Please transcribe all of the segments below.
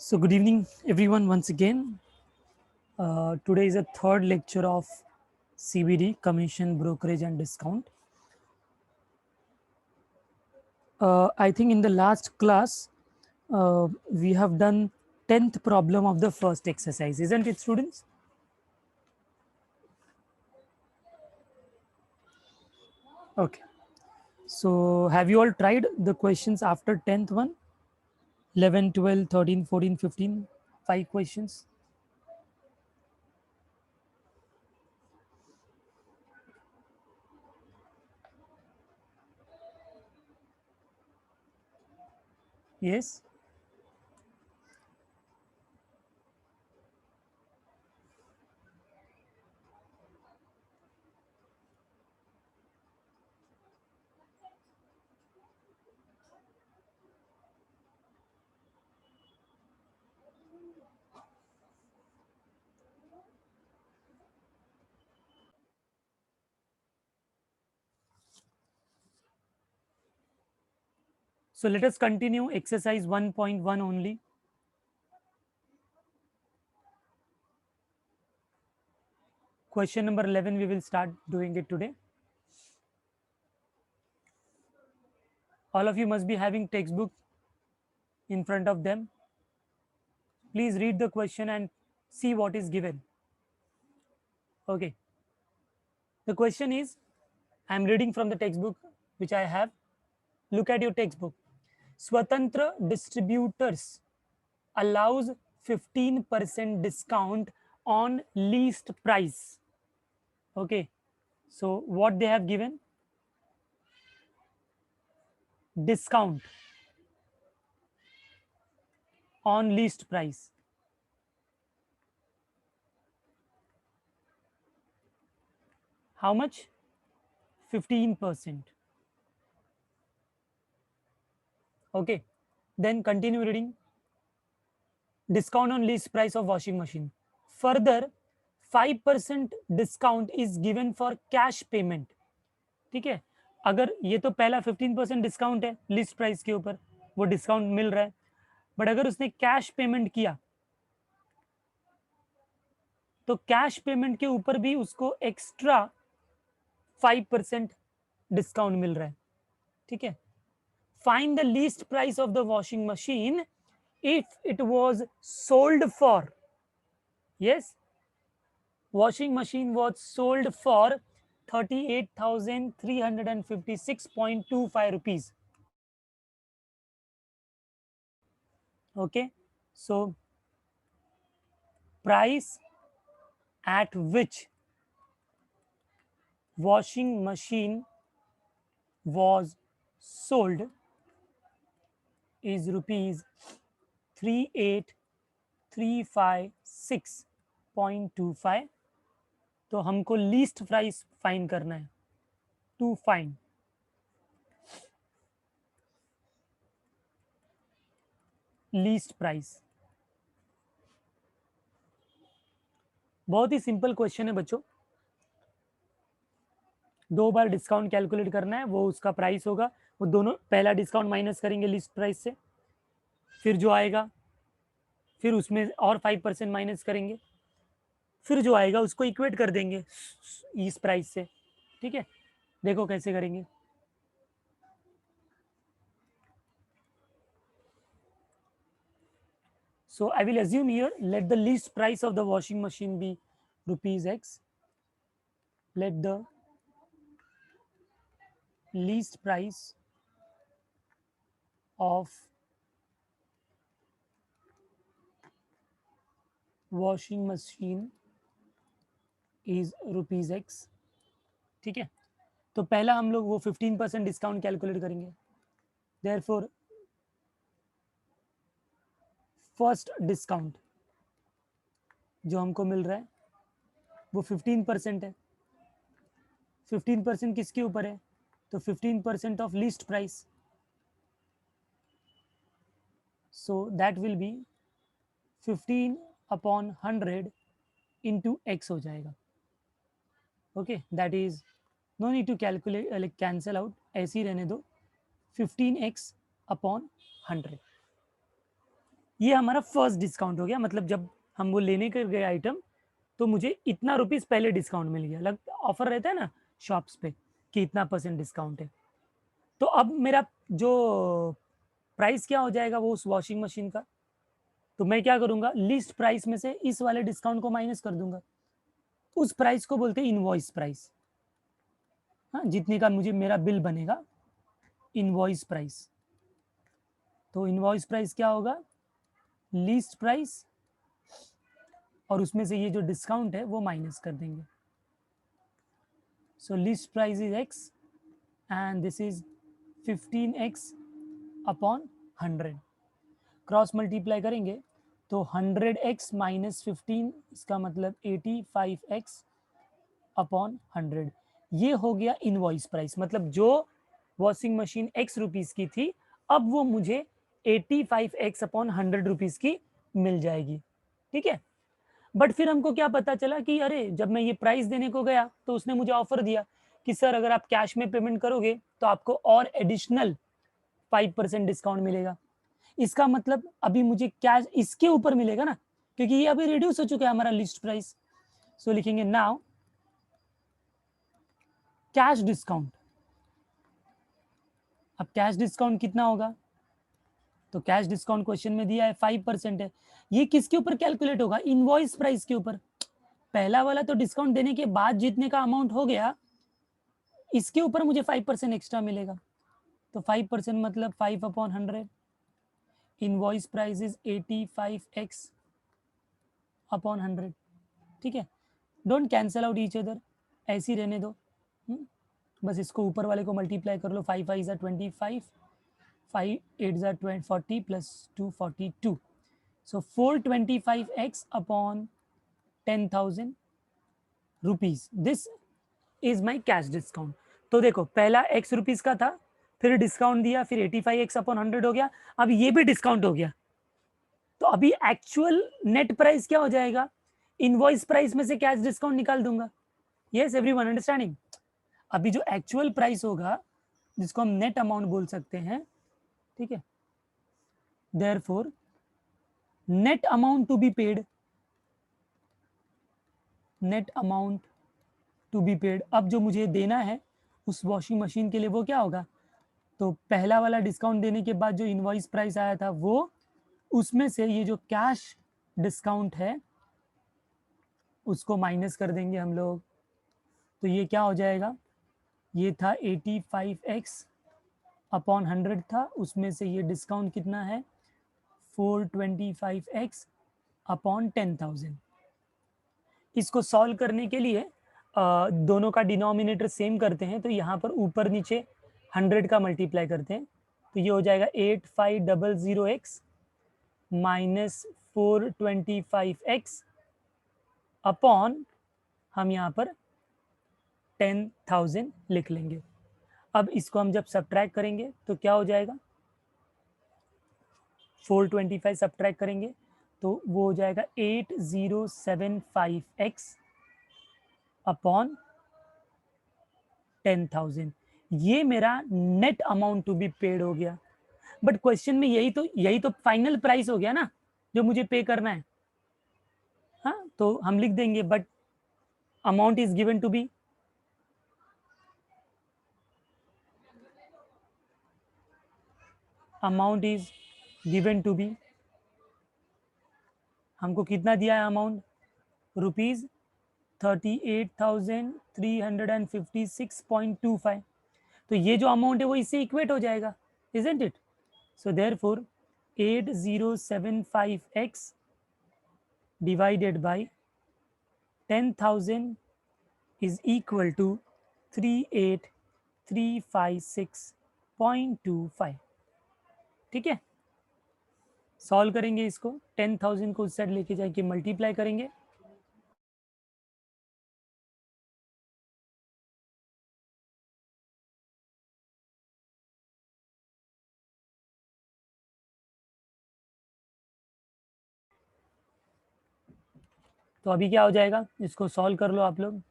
So, good evening, everyone, once again. Today is a third lecture of CBD, Commission, Brokerage, and Discount. I think in the last class, we have done 10th problem of the first exercise, isn't it, students? Okay. So, have you all tried the questions after 10th one? 11, 12, 13, 14, 15, 5 questions? Yes? So, let us continue exercise 1.1 only. Question number 11, we will start doing it today. All of you must be having textbook in front of them. Please read the question and see what is given. Okay. The question is, I am reading from the textbook which I have. Look at your textbook. Swatantra distributors allows 15% discount on least price. Okay. So what they have given? Discount on least price. How much? 15%. Okay. Then continue reading. Discount on least price of washing machine. Further, 5% discount is given for cash payment. ठीक है, अगर ये तो पहला 15% discount है list price के ऊपर, वो डिस्काउंट मिल रहा है, बट अगर उसने कैश पेमेंट किया तो कैश पेमेंट के ऊपर भी उसको एक्स्ट्रा 5% डिस्काउंट मिल रहा है. ठीक है, find the least price of the washing machine if it was sold for. Yes, washing machine was sold for 38,356.25 rupees. Okay, so price at which washing machine was sold is rupees 38,356.25. तो हमको least price find करना है. To find list price. बहुत ही simple question है बच्चों. दो बार discount calculate करना है, वो उसका प्राइस होगा, वो दोनों पहला डिस्काउंट माइनस करेंगे लिस्ट प्राइस से, फिर जो आएगा फिर उसमें और 5% माइनस करेंगे, फिर जो आएगा उसको इक्वेट कर देंगे इस प्राइस से. ठीक है, देखो कैसे करेंगे. So I will assume here, let the least price of the washing machine be rupees X. Let the least price of washing machine is rupees X. ठीक है, तो पहला हम लोग वो 15% डिस्काउंट कैलकुलेट करेंगे. Therefore फर्स्ट डिस्काउंट जो हमको मिल रहा है वो 15% है. 15% किसके ऊपर है? तो 15% off list price. So that will be 15 upon 100 into x हो जाएगा. Okay, that is no need to calculate, like cancel out, ऐसे ही रहने दो. 15x upon 100. ये हमारा फर्स्ट डिस्काउंट हो गया, मतलब जब हम वो लेने कर गए आइटम तो मुझे इतना रुपीस पहले डिस्काउंट मिल गया। लग ऑफर रहता है ना शॉप्स पे कि इतना % डिस्काउंट है। तो अब मेरा जो प्राइस क्या हो जाएगा वो उस वॉशिंग मशीन का, तो मैं क्या करूंगा, लिस्ट प्राइस में से इस वाले डिस्काउंट को माइनस कर दूंगा। उस प्राइस को बोलते हैं इनवॉइस प्राइस। हाँ, जितने का मुझे मेरा बिल बनेगा, इनवॉइस प्राइस। तो इनवॉइस प्राइस क्या होगा, लीस्ट प्राइस, और उसमें से ये जो डिस्काउंट है वो माइनस कर देंगे। So least price is x and this is 15x upon 100। Cross multiply करेंगे तो 100x माइनस 15, इसका मतलब 85x अपॉन 100। ये हो गया इनवॉइस प्राइस, मतलब जो वॉशिंग मशीन x रुपीस की थी अब वो मुझे 85x अपॉन 100 रुपीस की मिल जाएगी। ठीक है, बट फिर हमको क्या पता चला कि अरे जब मैं ये प्राइस देने को गया तो उसने मुझे ऑफर दिया कि सर अगर आप कैश में पेमेंट करोगे तो आपको और एडिशनल 5% डिस्काउंट मिलेगा। इसका मतलब अभी मुझे कैश इसके ऊपर मिलेगा ना, क्योंकि ये अभी रिड्यूस हो चुका है हमारा लिस्ट प्राइस। सो लिखेंगे नाउ कैश डिस्काउंट। अब कैश डिस्काउंट कितना होगा, तो कैश डिस्काउंट क्वेश्चन में दिया है 5% है। ये किसके ऊपर कैलकुलेट होगा, इनवॉइस प्राइस के ऊपर। पहला वाला तो डिस्काउंट देने के बाद जितने का अमाउंट हो गया इसके ऊपर मुझे 5% एक्स्ट्रा मिलेगा। तो 5% मतलब 5 upon 100। Invoice price is 85x upon 100। ठीक है, don't cancel out each other, ऐसे ही रहने दो। बस इसको ऊपर वाले को मल्टीप्लाई कर लो, 5 5 25, 5 8 40 plus 2 42। So 425x upon 10,000 rupees, this is my cash discount. तो देखो पहला x रुपीज का था, फिर डिस्काउंट दिया, फिर 85x अपॉन 100 हो गया, अब ये भी डिस्काउंट हो गया। तो अभी एक्चुअल नेट प्राइस क्या हो जाएगा, इनवॉइस प्राइस में से कैश डिस्काउंट निकाल दूंगा। Yes everyone understanding. अभी जो एक्चुअल प्राइस होगा जिसको हम नेट अमाउंट बोल सकते हैं, ठीक है, therefore net amount to be paid, net amount to be paid, अब जो मुझे देना है उस वॉशिंग मशीन के लिए वो क्या होगा, तो पहला वाला डिस्काउंट देने के बाद जो इनवॉइस प्राइस आया था वो, उसमें से ये जो कैश डिस्काउंट है उसको माइनस कर देंगे हम लोग। तो ये क्या हो जाएगा, ये था 85x अपॉन 100 था, उसमें से ये डिस्काउंट कितना है 425x अपॉन 10,000। इसको सॉल्व करने के लिए दोनों का डिनोमिनेटर सेम करते हैं, तो यहाँ पर ऊपर नीचे 100 का मल्टीप्लाई करते हैं, तो ये हो जाएगा 8500x माइनस 425x अपॉन, हम यहाँ पर 10,000 लिख लेंगे। अब इसको हम जब सब्ट्रैक्ट करेंगे तो क्या हो जाएगा, 425 सब्ट्रैक्ट करेंगे तो वो हो जाएगा 8075x अपॉन 10,000। ये मेरा net amount to be paid हो गया। बट क्वेश्चन में यही तो फाइनल प्राइस हो गया ना जो मुझे पे करना है। हाँ, तो हम लिख देंगे but amount is given to be, amount is given to be, हमको कितना दिया है अमाउंट, रुपीज 38,356.25। तो ये जो अमाउंट है वो इससे इक्वेट हो जाएगा, isn't it? So therefore 8075x divided by 10,000 is equal to 38,356.25। ठीक है, सॉल्व करेंगे इसको, 10,000 को उस साइड लेके जाके मल्टीप्लाई करेंगे, तो अभी क्या हो जाएगा, इसको सॉल्व कर लो आप लोग।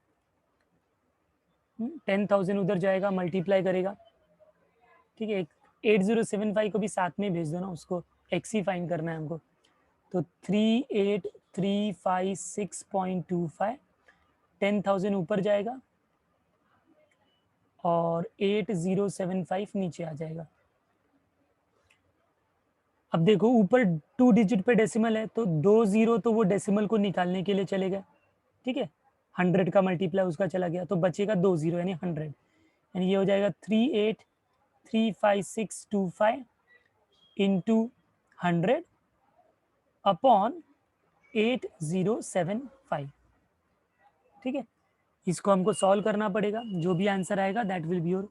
10,000 उधर जाएगा, मल्टीप्लाई करेगा, ठीक है, 8075 को भी साथ में भेज दो ना, उसको एक्स ही फाइन करना है हमको। तो 38,356.25, 10,000 ऊपर जाएगा और 8075 नीचे आ जाएगा। अब देखो ऊपर 2 डिजिट पे डेसिमल है, तो 2 जीरो तो वो डेसिमल को निकालने के लिए चलेगा, ठीक है। 100 का मल्टीप्लाई उसका चला गया, तो बचेगा 2 जीरो यानी 100, यानी ये हो जाएगा 38,35625 इंटू 100 अपॉन 8075, ठीक है। इसको हमको सॉल्व करना पड़ेगा, जो भी आंसर आएगा that will be your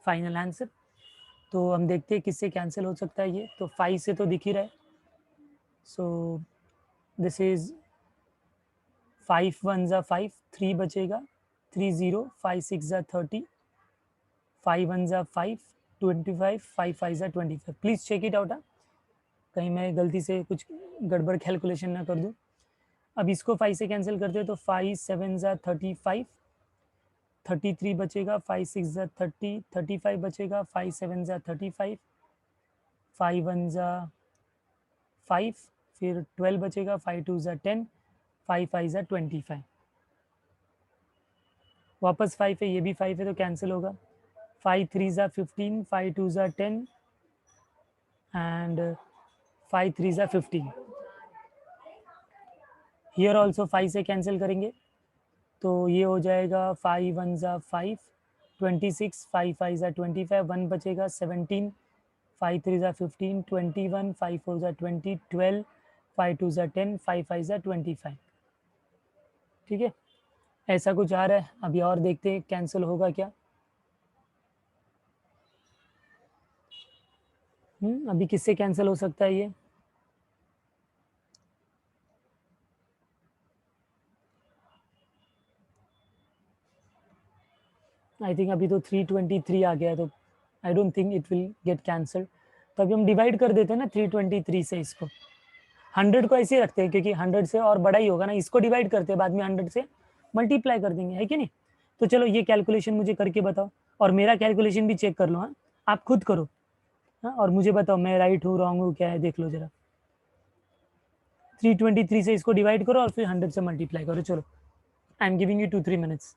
final answer. तो हम देखते हैं किससे कैंसिल हो सकता है ये, तो 5 से तो दिख ही रहा है। सो दिस इज 5 1 ज़ा 5, 3 बचेगा, 3 0, 5 6 ज़ा 30, 5 1 ज़ा 5, 25, 5 5 ज़ा 25। प्लीज़ चेक इट आउट, कहीं मैं गलती से कुछ गड़बड़ कैलकुलेशन ना कर दूँ। अब इसको 5 से कैंसिल करते हैं, तो 5 7 ज़ा 35, 33 बचेगा, 5 6 ज़ा 30, 35 बचेगा, 5 7 ज़ा 35, 5 1 ज़ा 5, फिर 12 बचेगा, 5 2 ज़ा 10, 5 5 ज़ा 25, वापस 5 है, ये भी 5 है तो कैंसिल होगा। 5 3 ज़ा 15, 5 2 ज़ा 10 एंड 5 3 ज़ा 15। हियर ऑल्सो 5 से कैंसिल करेंगे, तो ये हो जाएगा 5 1 ज़ा 5, 26, 5 5 ज़ा 25, 1 बचेगा 17, 5 3 ज़ा 15, 21, 5 4 ज़ा 20, 12, 5 2 ज़ा 10, 5 5 ज़ा 25, ठीक है। ऐसा कुछ आ रहा है, अभी और देखते हैं कैंसिल होगा क्या। अभी किससे कैंसिल हो सकता है ये, आई थिंक अभी तो 323 आ गया है, तो I don't think it will get cancelled. तो अभी हम डिवाइड कर देते हैं ना 323 से इसको, 100 को ऐसे ही रखते हैं क्योंकि 100 से और बड़ा ही होगा ना, इसको डिवाइड करते हैं, बाद में 100 से मल्टीप्लाई कर देंगे, है कि नहीं। तो चलो ये कैलकुलेशन मुझे करके बताओ, और मेरा कैलकुलेशन भी चेक कर लो, हाँ आप खुद करो, हाँ, और मुझे बताओ मैं राइट हूँ रॉन्ग हूँ क्या है, देख लो जरा। 323 से इसको डिवाइड करो और फिर 100 से मल्टीप्लाई करो। चलो I am giving you 2-3 minutes.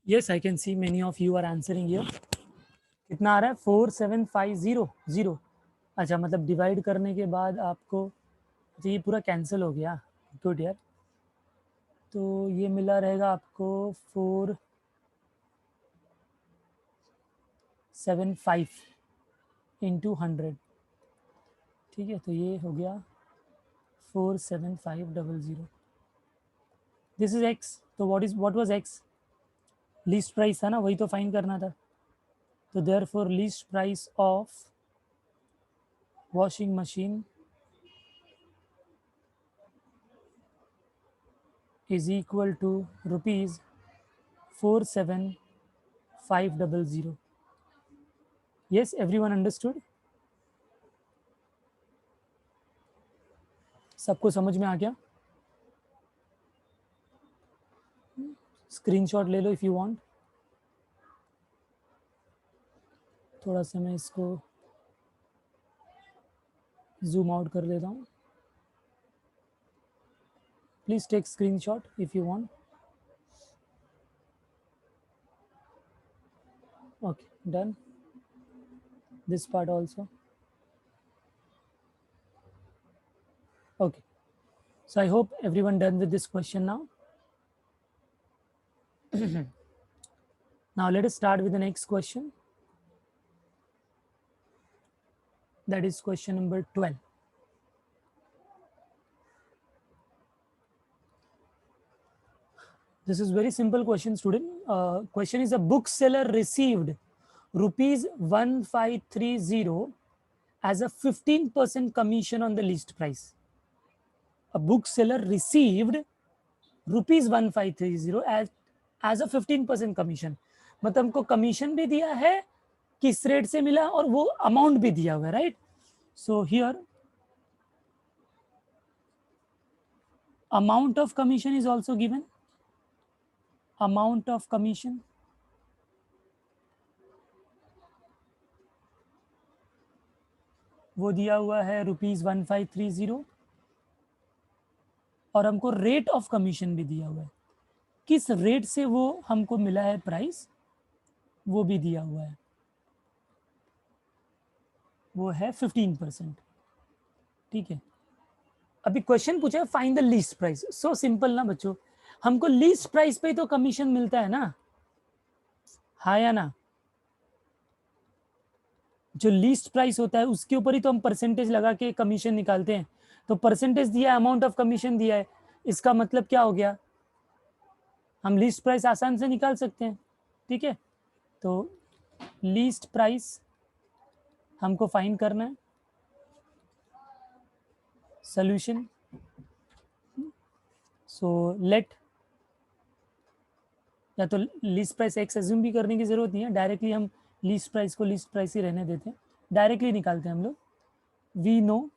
Yes, I can see many of you are answering here. कितना आ रहा है? 4750 अच्छा, मतलब डिवाइड करने के बाद आपको, अच्छा ये पूरा कैंसिल हो गया, गुड यार। तो ये मिला रहेगा आपको 475 इंटू 100, ठीक है। तो ये हो गया 47500। दिस इज एक्स, तो what was x? Least price था ना, वही तो फाइंड करना था। तो therefore least price of washing machine is equal to rupees 47500. Yes, everyone understood? सबको समझ में आ गया? स्क्रीनशॉट ले लो इफ यू वांट। थोड़ा सा मैं इसको जूम आउट कर लेता हूँ। Please take screenshot if you want. Okay, done. This part also. Okay, so I hope everyone done with this question now. Now let us start with the next question. That is question number 12. This is very simple question, student. Question is: a bookseller received rupees 1530 as a 15% commission on the list price. A bookseller received rupees 1530 as a 15% commission. मतलब हमको commission भी दिया है, किस rate से मिला, और वो अमाउंट भी दिया हुआ है, right? So here amount of commission is also given. Amount of commission, वो दिया हुआ है रुपीज 1530, और हमको रेट ऑफ कमीशन भी दिया हुआ है, किस रेट से वो हमको मिला है प्राइस, वो भी दिया हुआ है, वो है 15%, ठीक है। अभी क्वेश्चन पूछा है find the least price. So simple ना बच्चों, हमको लीस्ट प्राइस पे तो कमीशन मिलता है ना, हाँ या ना? जो लीस्ट प्राइस होता है उसके ऊपर ही तो हम परसेंटेज लगा के कमीशन निकालते हैं। तो परसेंटेज दिया है, अमाउंट ऑफ कमीशन दिया है, इसका मतलब क्या हो गया, हम लीस्ट प्राइस आसान से निकाल सकते हैं, ठीक है। तो लीस्ट प्राइस हमको फाइंड करना है। सॉल्यूशन, सो लेट, या तो लीस्ट प्राइस एक्स एज्यूम भी करने की जरूरत नहीं है, डायरेक्टली हम लीस्ट प्राइस को लीस्ट प्राइस ही रहने देते हैं, डायरेक्टली निकालते हैं हम लोग। वी नो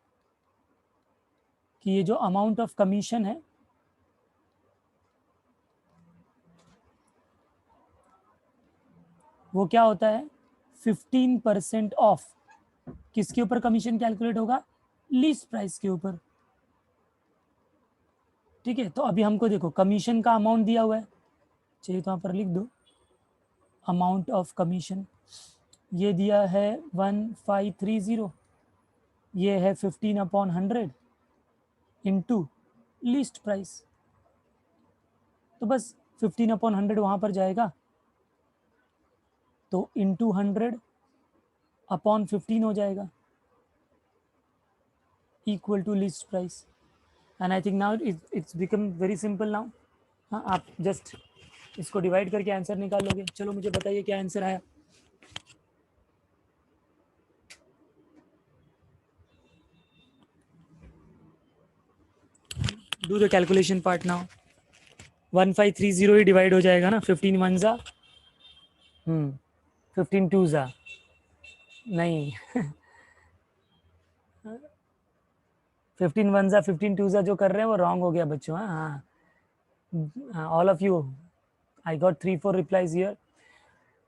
कि ये जो अमाउंट ऑफ कमीशन है वो क्या होता है, 15% ऑफ, किसके ऊपर कमीशन कैलकुलेट होगा, लीस्ट प्राइस के ऊपर, ठीक है। तो अभी हमको देखो कमीशन का अमाउंट दिया हुआ है, चाहिए तो यहाँ पर लिख दो, अमाउंट ऑफ कमीशन ये दिया है 1530, ये है 15/100 इंटू लीस्ट प्राइस, तो बस 15/100 वहां पर जाएगा, तो इंटू 100/15 हो जाएगा, equal to list price. And I think now it's become very simple now. हाँ, आप जस्ट इसको डिवाइड करके आंसर निकाल लोगे। चलो मुझे बताइए क्या आंसर आया। Do the calculation part now. 1530 he divide हो जाएगा ना, 15 1 जा 15 2 जा नहीं 15 1 जा 15 2 जा जो कर रहे हैं वो रॉन्ग हो गया बच्चों। हाँ, all of you, I got 3-4 replies here.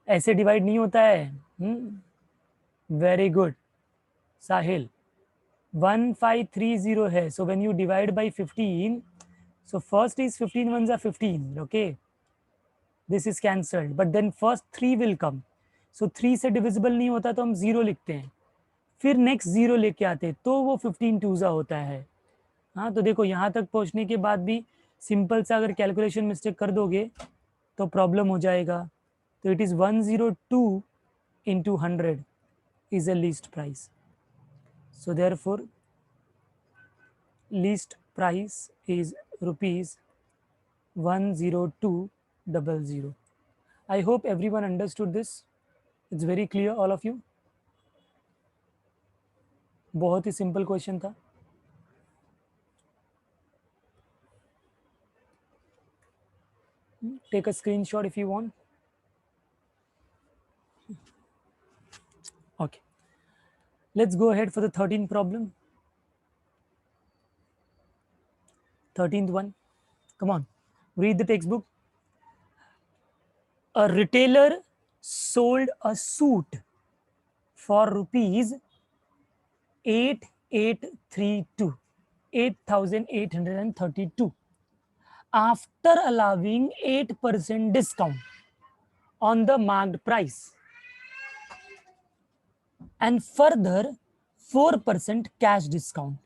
ऐसे डिवाइड नहीं होता है। वेरी गुड साहिल, 1530 है, so when you divide by 15, so first is 15 1 15, okay, this is cancelled, but then first 3 will come, so 3 से डिविजिबल नहीं होता तो हम 0 लिखते हैं, फिर नेक्स्ट 0 लेके आते तो वो 15 टूजा होता है। हाँ, तो देखो यहाँ तक पहुँचने के बाद भी सिंपल सा अगर कैलकुलेशन मिस्टेक कर दोगे तो प्रॉब्लम हो जाएगा। तो it is 102 into 100 is a least price. So therefore least price is rupees 10200. I hope everyone understood this. It's very clear, all of you. बहुत ही सिंपल क्वेश्चन था। Take a screenshot if you want. Okay, let's go ahead for the 13th problem. 13th one. Come on, read the textbook. A retailer sold a suit for rupees 8832, 8832 after allowing 8% discount on the marked price and further 4% cash discount.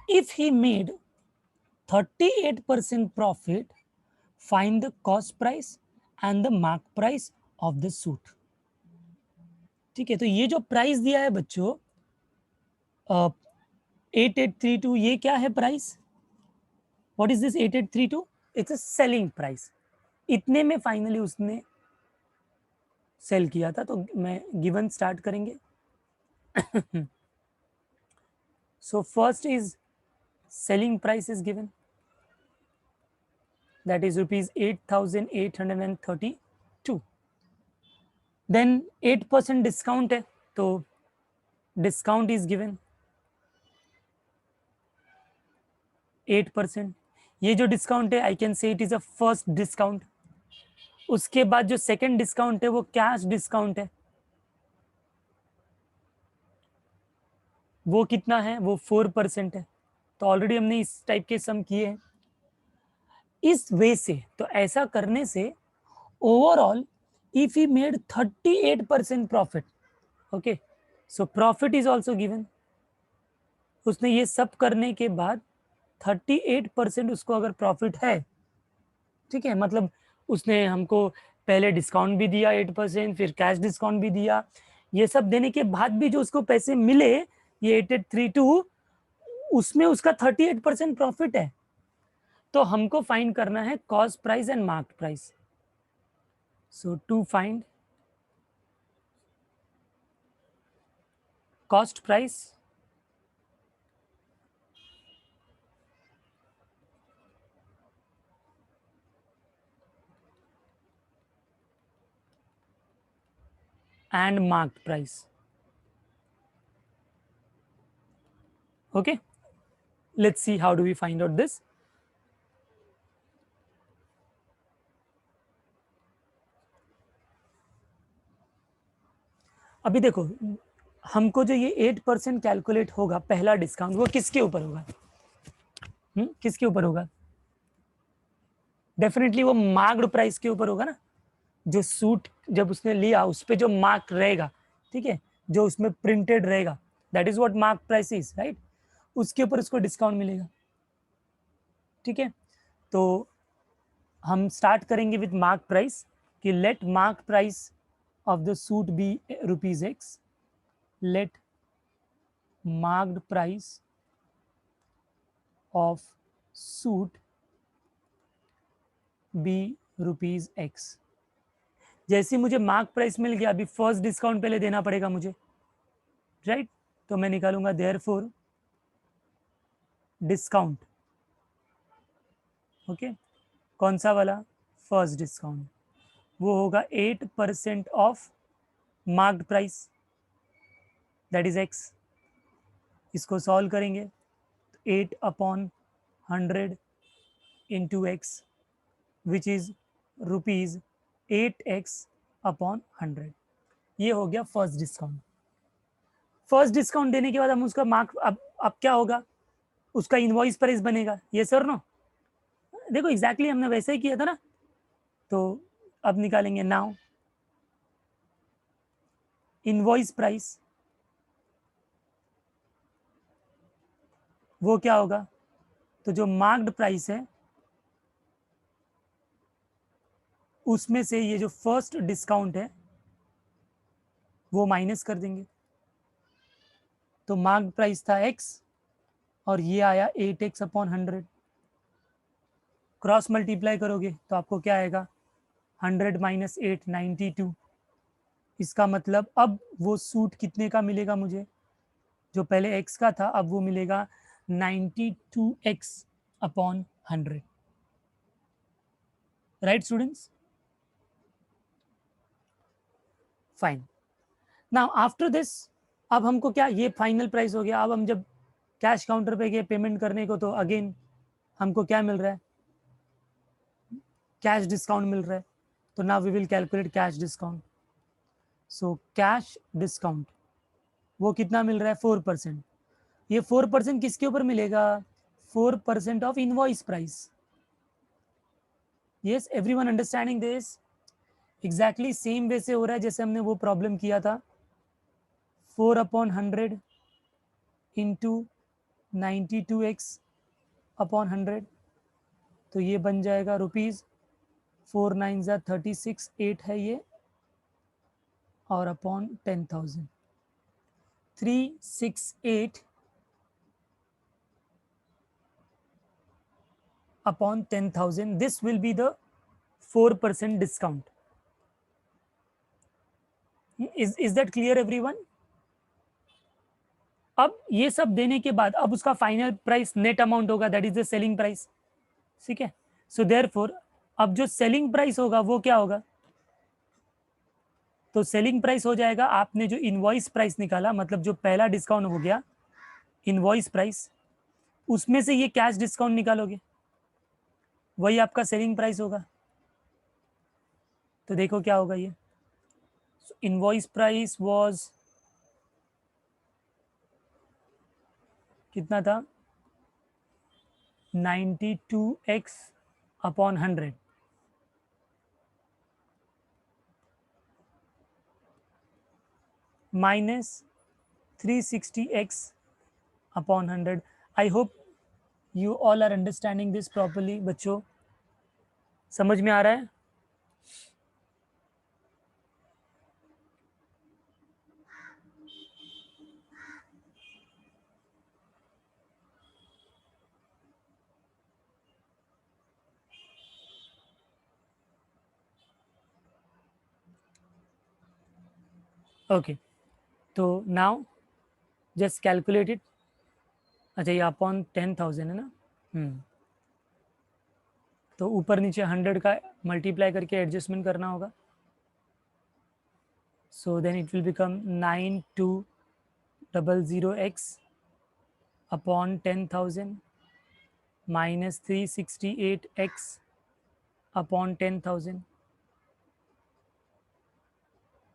If he made 38% profit, find the cost price and the mark price of the suit. ठीक है, तो ये जो price दिया है बच्चों 8832, ये क्या है price? What is this 8832? It's a selling price. इतने में फाइनली उसने सेल किया था, तो मैं गिवन स्टार्ट करेंगे। So first is selling price is given, that is rupees 8832. then 8% discount है, तो discount is given 8%। ये जो डिस्काउंट है I can say it is a first discount. उसके बाद जो सेकंड डिस्काउंट है वो कैश डिस्काउंट है, वो कितना है? वो 4% है। तो ऑलरेडी हमने इस टाइप के सम किए हैं। इस वे से, तो ऐसा करने से overall if he made 38% profit, okay, so profit is also given. उसने ये सब करने के बाद 38% उसको अगर प्रॉफिट है, ठीक है, मतलब उसने हमको पहले डिस्काउंट भी दिया 8%, फिर कैश डिस्काउंट भी दिया, ये सब देने के बाद भी जो उसको पैसे मिले ये 8832, उसमें उसका 38% प्रॉफिट है। तो हमको फाइंड करना है cost price and mark price. So to find cost price and marked price. Okay, let's see how do we find out this. अभी देखो हमको जो ये 8% कैलकुलेट होगा पहला डिस्काउंट, वो किसके ऊपर होगा? किसके ऊपर होगा? डेफिनेटली वो मार्क्ड प्राइस के ऊपर होगा ना। जो सूट जब उसने लिया उस पर जो मार्क रहेगा, ठीक है, जो उसमें प्रिंटेड रहेगा, that is what mark price is, right, उसके ऊपर उसको डिस्काउंट मिलेगा। ठीक है, तो हम स्टार्ट करेंगे विद मार्क प्राइस कि let mark price of the suit be ₹X, let marked price of suit be ₹X। जैसे मुझे मार्क प्राइस मिल गया, अभी फर्स्ट डिस्काउंट पहले देना पड़ेगा मुझे, राइट, तो मैं निकालूंगा देयरफॉर डिस्काउंट, ओके, कौन सा वाला? फर्स्ट डिस्काउंट, वो होगा 8% of marked price, that is X। इसको सॉल्व करेंगे, 8/100 into X which is ₹8X/100। ये हो गया फर्स्ट डिस्काउंट। फर्स्ट डिस्काउंट देने के बाद हम उसका मार्क, अब क्या होगा? उसका इनवॉइस प्राइस बनेगा, ये सर नो। देखो एग्जैक्टली हमने वैसे ही किया था ना, तो अब निकालेंगे नाउ इनवॉइस प्राइस, वो क्या होगा, तो जो मार्क्ड प्राइस है उसमें से ये जो फर्स्ट डिस्काउंट है वो माइनस कर देंगे। तो मार्क्ड प्राइस था x और ये आया 8x अपॉन 100। क्रॉस मल्टीप्लाई करोगे तो आपको क्या आएगा, 100 माइनस 8 92। इसका मतलब अब वो सूट कितने का मिलेगा मुझे, जो पहले x का था अब वो मिलेगा 92x upon 100। Right students, fine. Now after this, अब हमको क्या, ये फाइनल प्राइस हो गया। अब हम जब कैश काउंटर पे गए पेमेंट करने को, तो अगेन हमको क्या मिल रहा है, कैश डिस्काउंट मिल रहा है। तो now we will calculate cash discount. So cash discount वो कितना मिल रहा है, 4%। ये 4% किसके ऊपर मिलेगा, 4% of invoice price. Yes, everyone understanding this. Exactly same way से हो रहा है जैसे हमने वो प्रॉब्लम किया था, 4/100 इंटू 92x अपॉन 100। तो ये बन जाएगा रुपीज़ 4 9 36 8 है ये, और upon 10,000 368 upon 10,000. This will be the 4% discount. Is that clear everyone? अब ये सब देने के बाद अब उसका फाइनल प्राइस नेट अमाउंट होगा, that is the selling price. ठीक है, सो देयरफॉर अब जो सेलिंग प्राइस होगा वो क्या होगा, तो सेलिंग प्राइस हो जाएगा, आपने जो इनवॉइस प्राइस निकाला, मतलब जो पहला डिस्काउंट हो गया इनवॉइस प्राइस, उसमें से ये कैश डिस्काउंट निकालोगे, वही आपका सेलिंग प्राइस होगा। तो देखो क्या होगा ये, इनवॉइस प्राइस वाज कितना था, 92x upon 100 minus 360x upon 100। I hope you all are understanding this properly. बच्चों समझ में आ रहा है? ओके, तो नाउ जस्ट कैलकुलेट इट। अच्छा, ये अपॉन 10,000 है ना, तो ऊपर नीचे 100 का मल्टीप्लाई करके एडजस्टमेंट करना होगा। So then it will become 9200x upon 10,000 minus 368x upon 10,000।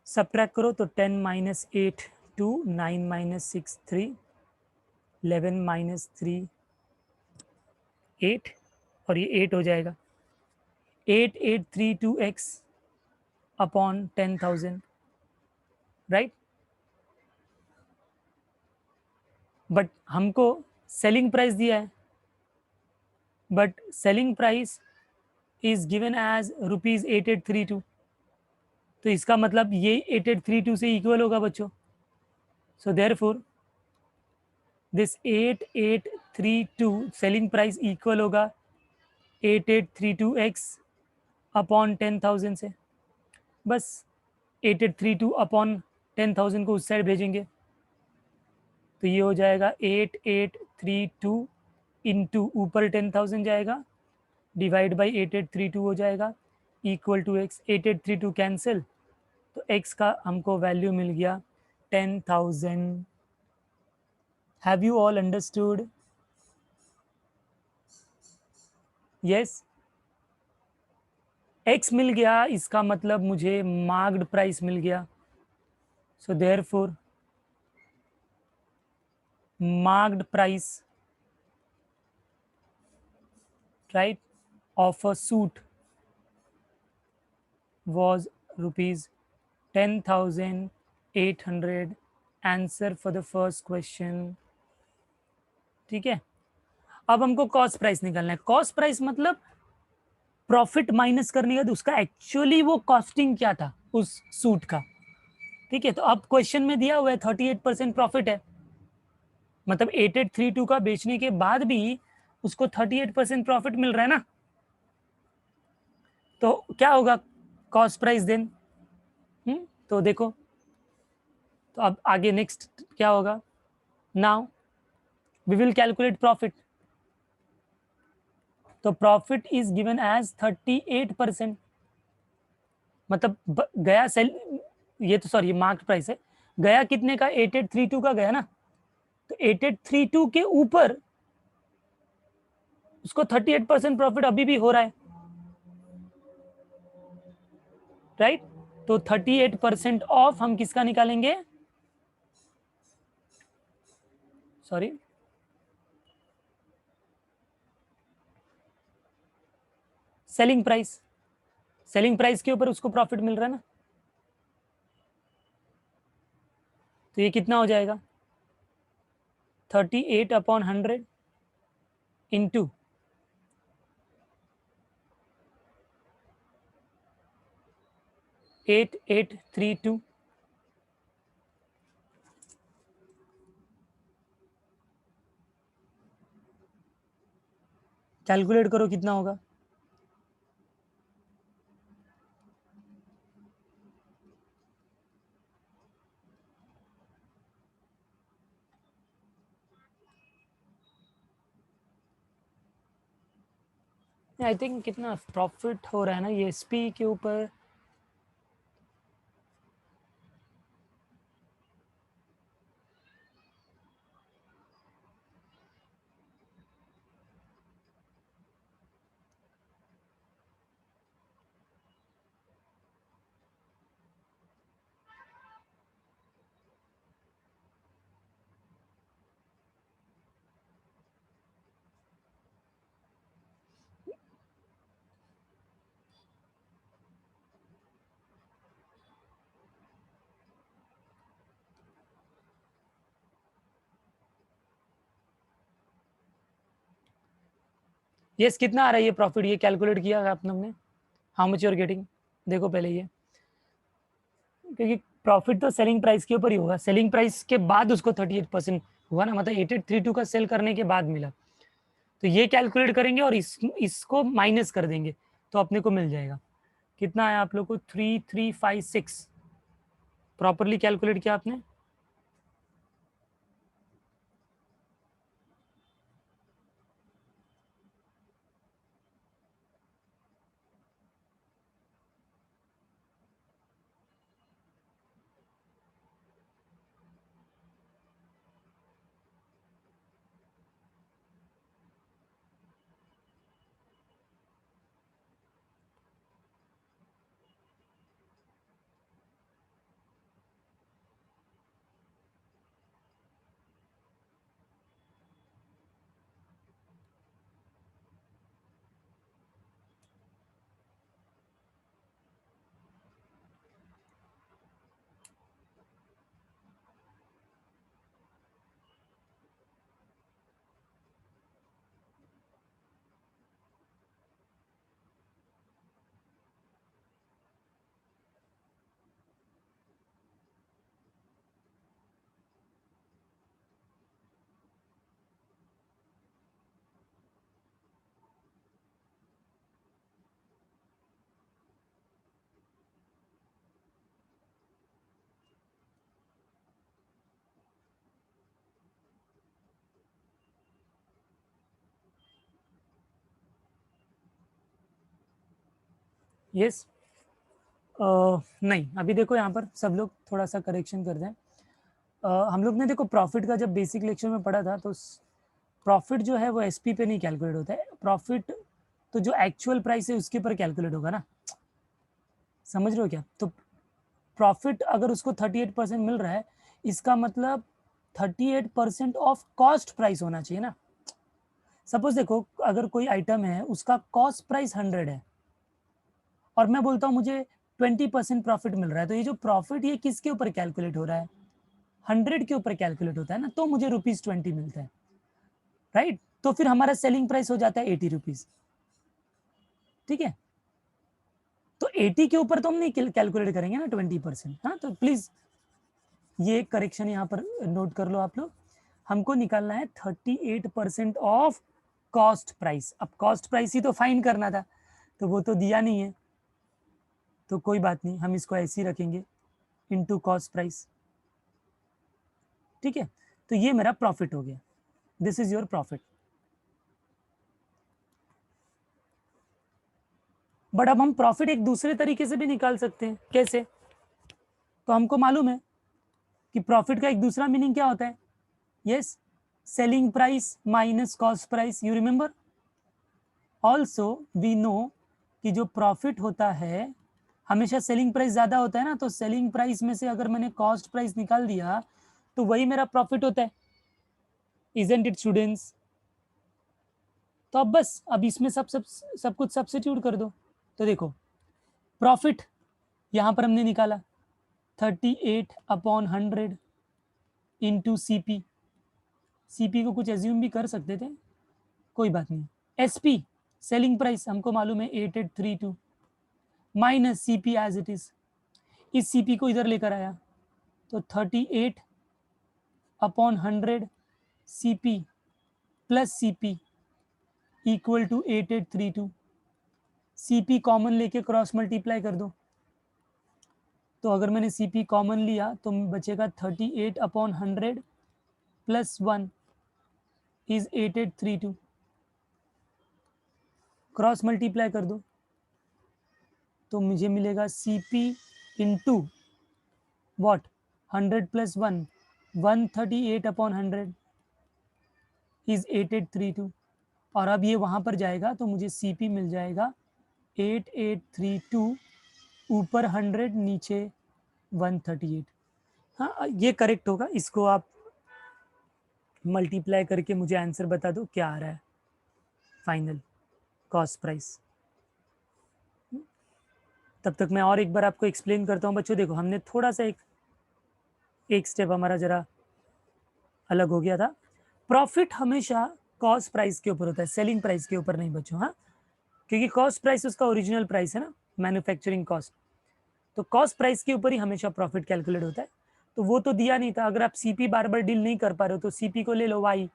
Subtract करो तो 10 माइनस 8 2, 9 माइनस 6 3, 11 माइनस 3 8, और ये 8 हो जाएगा, 8832x अपॉन 10,000। राइट, बट हमको सेलिंग प्राइस दिया है, but selling price is given as ₹8832। तो इसका मतलब ये 8832 से इक्वल होगा बच्चों। So therefore this 8832 selling price equal होगा 8832x अपॉन 10,000 से। बस 8832 अपॉन 10,000 को उस साइड भेजेंगे, तो ये हो जाएगा 8832 इंटू ऊपर 10,000 जाएगा, डिवाइड बाई 8832 हो जाएगा, इक्वल टू एक्स। 8832 कैंसिल, तो x का हमको वैल्यू मिल गया 10,000। Have you all understood? Yes, x मिल गया, इसका मतलब मुझे मार्क्ड प्राइस मिल गया। So therefore marked price, right, of a suit was rupees 10,800. Answer for the first question. ठीक है, अब हमको कॉस्ट प्राइस निकालना है। कॉस्ट प्राइस मतलब प्रॉफिट माइनस करने का, तो उसका एक्चुअली वो कॉस्टिंग क्या था उस सूट का। ठीक है, तो अब क्वेश्चन में दिया हुआ है 38% प्रॉफिट है, मतलब 8832 का बेचने के बाद भी उसको 38% प्रॉफिट मिल रहा है ना, तो क्या होगा कॉस्ट प्राइस देन। तो देखो, तो अब आगे नेक्स्ट क्या होगा, now we will calculate profit. तो प्रॉफिट इज गिवन एज 38%, मतलब गया सेल, ये तो सॉरी मार्केट प्राइस है, गया कितने का 8832 का गया ना, तो 8832 के ऊपर उसको 38% प्रॉफिट अभी भी हो रहा है, राइट। तो 38% ऑफ हम किसका निकालेंगे, sorry selling price, selling price के ऊपर उसको प्रॉफिट मिल रहा है ना, तो ये कितना हो जाएगा 38/100 इंटू 8832। कैलकुलेट करो कितना होगा। आई थिंक कितना प्रॉफिट हो रहा है ना ये एसपी के ऊपर, यस कितना आ रहा है ये प्रॉफिट, ये कैलकुलेट किया आप लोग ने, how much you are getting. देखो पहले ये, क्योंकि प्रॉफिट तो सेलिंग प्राइस के ऊपर ही होगा, सेलिंग प्राइस के बाद उसको 38% हुआ ना, मतलब 8832 का सेल करने के बाद मिला, तो ये कैलकुलेट करेंगे और इसको माइनस कर देंगे, तो अपने को मिल जाएगा कितना है आप लोग को 3356। प्रॉपरली कैलकुलेट किया आपने। यस नहीं, अभी देखो यहाँ पर सब लोग थोड़ा सा करेक्शन कर दें। हम लोग ने देखो प्रॉफिट का जब बेसिक लेक्चर में पढ़ा था, तो प्रॉफिट जो है वो एसपी पे नहीं कैलकुलेट होता है, प्रॉफिट तो जो एक्चुअल प्राइस है उसके ऊपर कैलकुलेट होगा ना, समझ रहे हो क्या। तो प्रॉफिट अगर उसको 38% मिल रहा है, इसका मतलब 38% ऑफ कॉस्ट प्राइस होना चाहिए ना। सपोज देखो अगर कोई आइटम है उसका कॉस्ट प्राइस 100 है, और मैं बोलता हूँ मुझे 20% प्रॉफिट मिल रहा है, तो ये जो प्रॉफिट ये किसके ऊपर कैलकुलेट हो रहा है, 100 के ऊपर कैलकुलेट होता है ना, तो मुझे ₹20 मिलता है, राइट। तो फिर हमारा सेलिंग प्राइस हो जाता है 80 रुपीज, ठीक है। तो 80 के ऊपर तो हम नहीं कैलकुलेट करेंगे ना 20%, हाँ। तो प्लीज ये करेक्शन यहाँ पर नोट कर लो आप लोग। हमको निकालना है 38% ऑफ कॉस्ट प्राइस। अब कॉस्ट प्राइस ही तो फाइंड करना था, तो वो तो दिया नहीं है, तो कोई बात नहीं, हम इसको ऐसे ही रखेंगे इनटू कॉस्ट प्राइस, ठीक है। तो ये मेरा प्रॉफिट हो गया, this is your profit. But अब हम प्रॉफिट एक दूसरे तरीके से भी निकाल सकते हैं, कैसे? तो हमको मालूम है कि प्रॉफिट का एक दूसरा मीनिंग क्या होता है, yes, selling price minus cost price, you remember. Also we know कि जो प्रॉफिट होता है हमेशा सेलिंग प्राइस ज्यादा होता है ना, तो सेलिंग प्राइस में से अगर मैंने कॉस्ट प्राइस निकाल दिया तो वही मेरा प्रॉफिट होता है, इजंट इट स्टूडेंट्स। तो अब बस अब इसमें सब कुछ सब्स्टिट्यूट कर दो, तो देखो प्रॉफिट यहां पर हमने निकाला 38/100 इंटू सीपी। सीपी को कुछ एज्यूम भी कर सकते थे, कोई बात नहीं। एसपी सेलिंग प्राइस हमको मालूम है 8832 minus CP as it is, इस सीपी को इधर लेकर आया तो 38/100 CP plus CP equal to 8832। CP common लेके क्रॉस मल्टीप्लाई कर दो, तो अगर मैंने सीपी कॉमन लिया तो बचेगा 38/100 प्लस 1 इज 8832। क्रॉस मल्टीप्लाई कर दो तो मुझे मिलेगा CP into what 100 plus 1 138/100 is 8832। और अब ये वहां पर जाएगा तो मुझे सीपी मिल जाएगा 8832, ऊपर 100 नीचे 138। हाँ ये करेक्ट होगा, इसको आप मल्टीप्लाई करके मुझे आंसर बता दो क्या आ रहा है फाइनल कॉस्ट प्राइस। तब तक मैं और एक बार आपको एक्सप्लेन करता हूँ बच्चों। देखो हमने थोड़ा सा एक स्टेप हमारा जरा अलग हो गया था। प्रॉफिट हमेशा कॉस्ट प्राइस के ऊपर होता है, सेलिंग प्राइस के ऊपर नहीं बच्चों, हाँ। क्योंकि कॉस्ट प्राइस उसका ओरिजिनल प्राइस है ना, मैन्युफैक्चरिंग कॉस्ट। तो कॉस्ट प्राइस के ऊपर ही हमेशा प्रॉफिट कैलकुलेट होता है। तो वो तो दिया नहीं था, अगर आप सीपी बार बार डील नहीं कर पा रहे हो तो सीपी को ले लो वाई,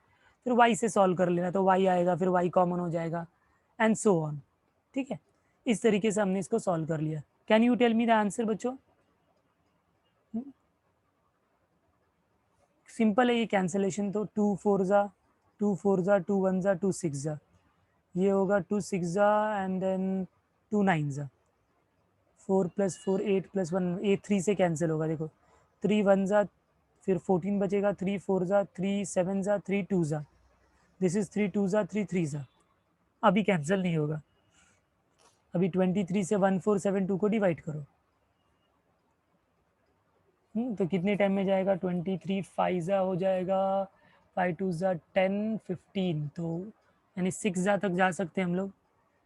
फिर वाई से सॉल्व कर लेना, तो वाई आएगा, फिर वाई कॉमन हो जाएगा एंड सो ऑन, ठीक है। इस तरीके से हमने इसको सॉल्व कर लिया। Can you tell me the answer बच्चों? सिंपल है ये कैंसिलेशन, तो 2 4 जा 2 4 जा 2 1 जा 2 6 जा, ये होगा 2 6 जा एंड देन 2 9 जा, 4 + 4 8 + 1 8 3 से कैंसिल होगा, देखो 3 1 जा, फिर 14 बचेगा, 3 4 जा 3 7 जा 3 2 जा, दिस इज 3 2 जा 3 3 जा, अभी कैंसिल नहीं होगा। अभी 23 से 1472 को डिवाइड करो, तो कितने टाइम में जाएगा, 23 5 जा हो जाएगा, 5 2 जा 10 15, तो यानी 6 जा तक जा सकते हैं हम लोग।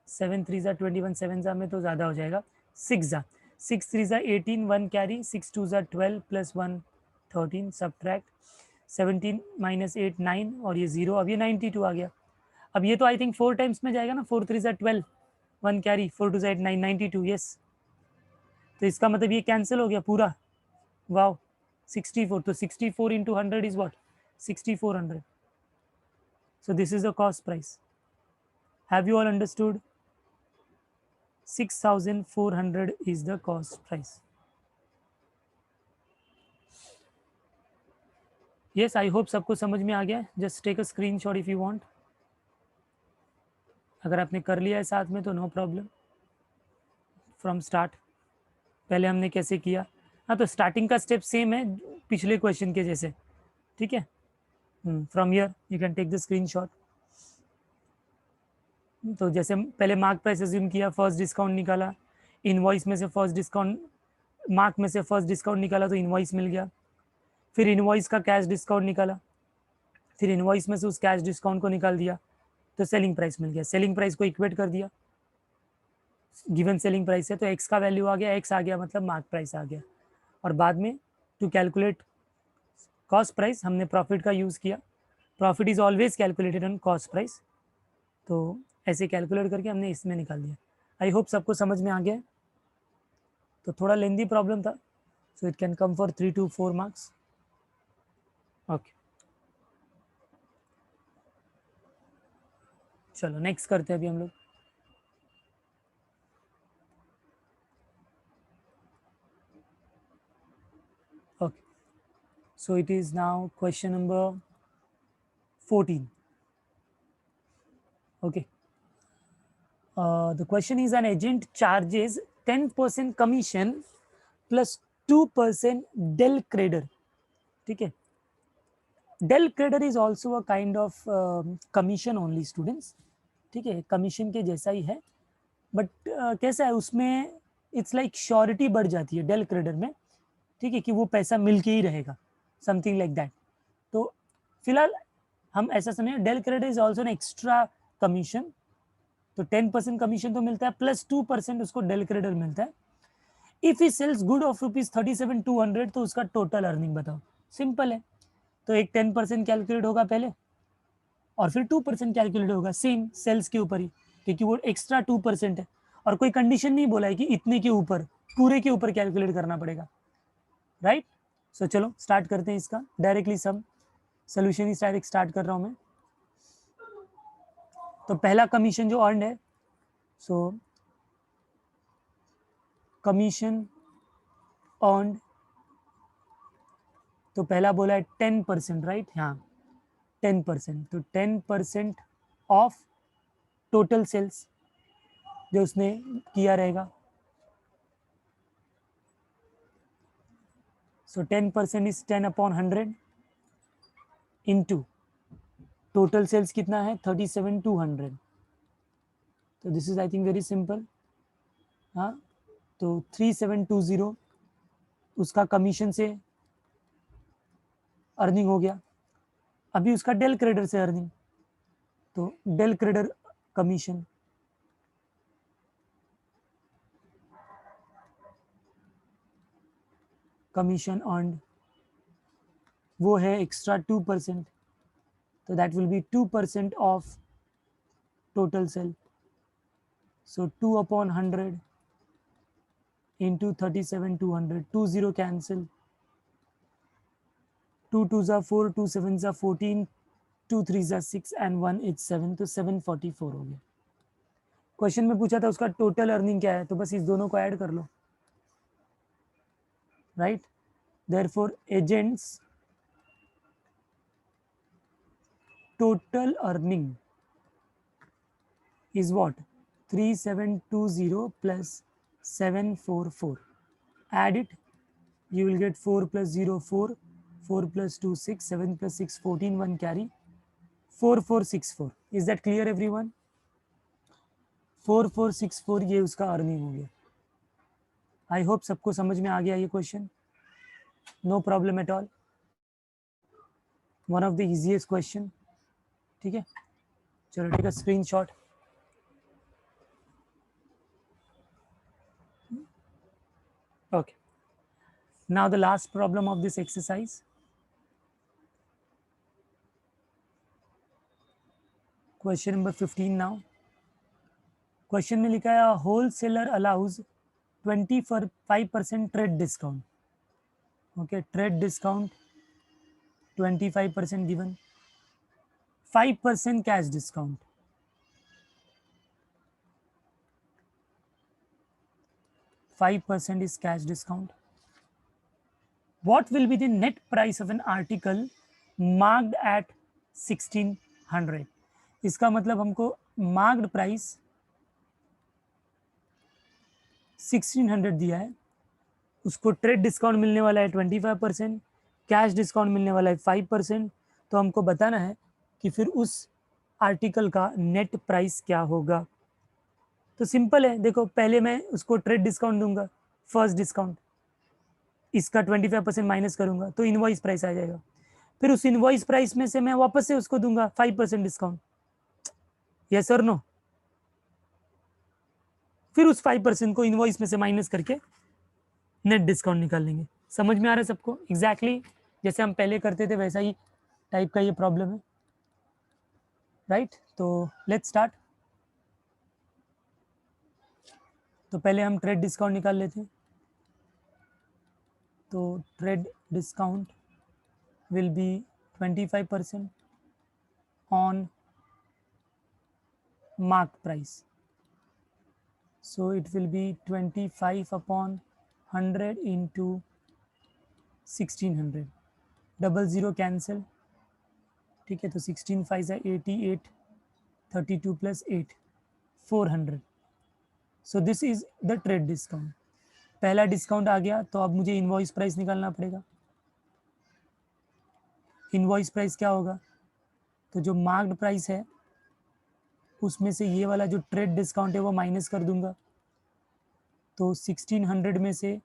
7 3 जा 21, 7 जा में तो ज़्यादा हो जाएगा, 6 जा 6 3 जा 18, 1 कैरी, 6 2 जा 12 + 1 13, सब्ट्रैक्ट 17 - 8 9 और ये 0, अब ये 92 आ गया। अब ये तो आई थिंक 4 टाइम्स में जाएगा ना, 4 3 जा 12, 1 कैरी, 4 2 जा 8 9 92, यस। तो इसका मतलब ये कैंसिल हो गया पूरा, वाओ 64, तो 64 into 100 is what, 6400. So this is the cost price. Have you all understood? 6400 is the cost price. Yes, I hope सबको समझ में आ गया। Just take a screenshot if you want. अगर आपने कर लिया है साथ में तो नो प्रॉब्लम। फ्रॉम स्टार्ट पहले हमने कैसे किया, हाँ, तो स्टार्टिंग का स्टेप सेम है पिछले क्वेश्चन के जैसे, ठीक है। From here you can take the screenshot. तो जैसे पहले मार्क प्राइस अज्यूम किया, फर्स्ट डिस्काउंट निकाला, इनवॉइस में से फर्स्ट डिस्काउंट, मार्क में से फर्स्ट डिस्काउंट निकाला तो इनवॉइस मिल गया, फिर इनवॉइस का कैश डिस्काउंट निकाला, फिर इनवॉइस में से उस कैश डिस्काउंट को निकाल दिया तो सेलिंग प्राइस मिल गया, सेलिंग प्राइस को इक्वेट कर दिया, गिवन सेलिंग प्राइस है, तो एक्स का वैल्यू आ गया, एक्स आ गया मतलब मार्क प्राइस आ गया। और बाद में टू कैलकुलेट कॉस्ट प्राइस हमने प्रॉफिट का यूज़ किया। Profit is always calculated on cost price, तो ऐसे कैलकुलेट करके हमने इसमें निकाल दिया। आई होप सबको समझ में आ गया। तो थोड़ा लेंदी प्रॉब्लम था, so it can come for 3 to 4 marks. Okay, चलो नेक्स्ट करते हैं अभी हम लोग। Okay, so it is now question number 14. Okay, the question is, an agent charges 10% commission plus 2% del credit. ठीक है, del credit is also a kind of commission only students. ठीक है, कमीशन के जैसा ही है, बट कैसा है उसमें, इट्स लाइक श्योरिटी बढ़ जाती है डेल क्रेडिट में। ठीक है, कि वो पैसा मिल के ही रहेगा, समथिंग लाइक दैट। तो फिलहाल हम ऐसा समझे, del credit is also an extra commission. तो 10% कमीशन तो मिलता है, प्लस 2% उसको डेल क्रेडिट मिलता है। If he sells good of ₹37,200, तो उसका टोटल अर्निंग बताओ। सिंपल है, तो एक 10% कैलकुलेट होगा पहले, और फिर 2% कैलकुलेट होगा सेम सेल्स के ऊपर ही, क्योंकि वो एक्स्ट्रा 2% है। और कोई कंडीशन नहीं बोला है कि इतने के ऊपर, पूरे के ऊपर कैलकुलेट करना पड़ेगा, राइट। सो चलो स्टार्ट करते हैं इसका डायरेक्टली सम। सोल्यूशन ही डायरेक्ट स्टार्ट कर रहा हूं मैं। तो पहला कमीशन जो अर्न है, सो कमीशन अर्न, तो पहला बोला है 10%, राइट। हाँ, 10%, तो 10% ऑफ टोटल सेल्स जो उसने किया रहेगा। सो 10% इज 10/100 इंटू टोटल सेल्स कितना है 37,200। तो this is I think very simple. हाँ, तो 3720 उसका कमीशन से अर्निंग हो गया। अभी उसका डेल क्रेडिट से अर्निंग, तो del credit commission, commission earned वो है एक्स्ट्रा 2%, तो that will be 2% of total sale. So 2/100 into 37,200, 20 cancel, 2 2s are 4, 2 7s are 14, 2 3s are 6 and 1 is 7, तो 744 हो गया। क्वेश्चन में पूछा था उसका टोटल अर्निंग क्या है, तो बस इस दोनों को ऐड कर लो, right. Therefore agents total earning is what? 3720 plus 744. Add it, you will get 4 plus 0 4, 4 plus 2 6, 7 plus 6 14, 1 carry, 4464. Is that clear everyone? 4464 ये उसका अर्निंग हो गया। आई होप सबको समझ में आ गया ये question, no problem at all, one of the easiest question. ठीक है, चलो take a screenshot. Okay, now the last problem of this exercise. Question number 15 now. Question में लिखा है wholesaler allows 25% trade discount. Okay, trade discount 25% given, 5% cash discount, 5% is cash discount. What will be the net price of an article marked at 1600? इसका मतलब हमको marked price 1600 दिया है, उसको trade discount मिलने वाला है 25%, कैश डिस्काउंट मिलने वाला है 5%। तो हमको बताना है कि फिर उस आर्टिकल का नेट प्राइस क्या होगा। तो सिंपल है, देखो पहले मैं उसको ट्रेड डिस्काउंट दूंगा, फर्स्ट डिस्काउंट, इसका 25% माइनस करूंगा तो इनवॉइस प्राइस आ जाएगा। फिर उस इनवॉइस प्राइस में से मैं वापस से उसको दूंगा 5% डिस्काउंट। यस और नो? फिर उस 5% को इनवॉइस में से माइनस करके नेट डिस्काउंट निकाल लेंगे। समझ में आ रहा है सबको? एग्जैक्टली जैसे हम पहले करते थे वैसा ही टाइप का ये प्रॉब्लम है, राइट? तो लेट्स स्टार्ट। तो पहले हम ट्रेड डिस्काउंट निकाल लेते हैं। तो trade discount will be 25% on marked price. So it will be 25 upon 100 into 1600. Double zero cancel, ठीक है? तो 16 5 है 88, 32 plus 8 400. So this is the trade discount. पहला डिस्काउंट आ गया तो अब मुझे इनवॉइस प्राइस निकालना पड़ेगा। इनवॉइस प्राइस क्या होगा? तो जो मार्क्ड प्राइस है उसमें से ये वाला जो ट्रेड डिस्काउंट है वो माइनस कर दूंगा। तो 1600 में से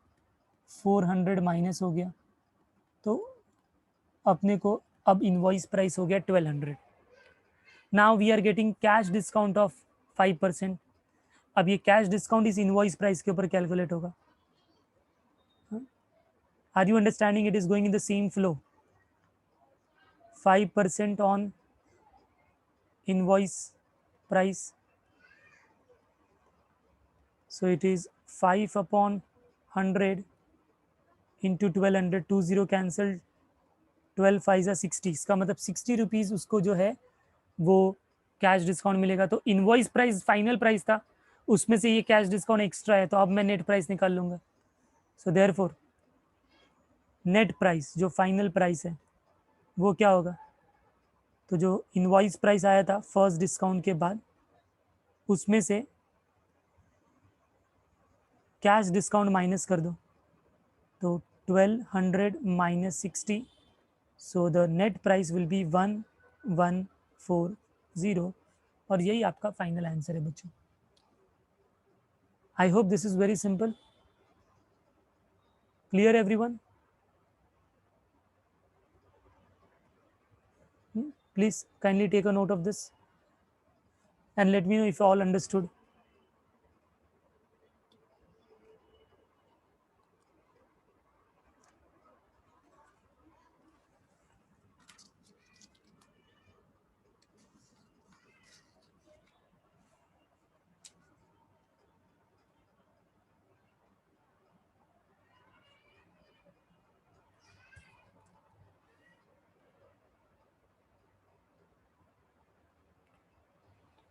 400 माइनस हो गया, तो अपने को अब इनवॉइस प्राइस हो गया 1200। Now we are getting cash discount of 5%। अब ये कैश डिस्काउंट इस इनवॉइस प्राइस के ऊपर कैलकुलेट होगा। Are you understanding? It is going in the same flow. 5% on invoice price, so it is 5 upon 100 into 1200, 20 cancel, 12 5 60। इसका मतलब 60 rupees उसको जो है वो कैश डिस्काउंट मिलेगा। तो इनवॉइस प्राइस फाइनल प्राइस था, उसमें से ये कैश डिस्काउंट एक्स्ट्रा है, तो अब मैं नेट प्राइस निकाल लूंगा। सो देयरफॉर नेट प्राइस जो फाइनल प्राइस है वो क्या होगा? तो जो इनवॉइस प्राइस आया था फर्स्ट डिस्काउंट के बाद, उसमें से कैश डिस्काउंट माइनस कर दो, तो 1200 minus 60, so the net price will be 1140। और यही आपका फाइनल आंसर है बच्चों। I hope this is very simple, clear everyone? Please kindly take a note of this and let me know if you all understood.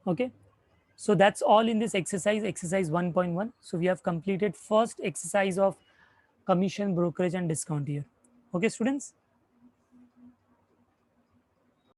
Okay, so that's all in this exercise 1.1. So we have completed first exercise of commission, brokerage and discount here. Okay students,